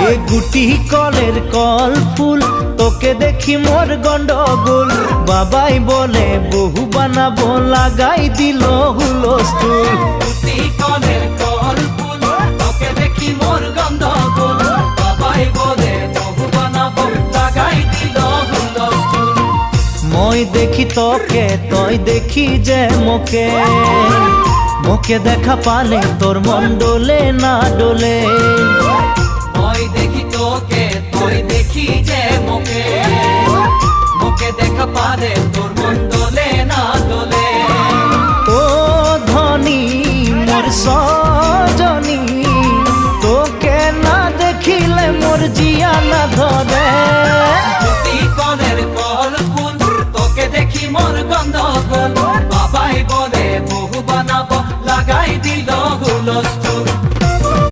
এ গুটি কলের কল ফুল তোকে দেখি মোর গন্ডগোল বাবাই বলে বহু বানাবো লাগাই দিল হুলস্থুল গুটি কলের কল ফুল তোকে দেখি মোর গন্ডগোল বাবাই বলে বহু বানাবো লাগাই দিল হুলস্থুল মই দেখি তোকে তই দেখি যে মোকে মোকে দেখা পালে তোর মন ডোলে না ডোলে মই দেখি তোকে তুই দেখি যে মোকে মোকে দেখা পারে তোর মন দোলে না দোলে ও ধনী মোর সজনী তোকে না দেখিলে মোর জিয়া না ধরে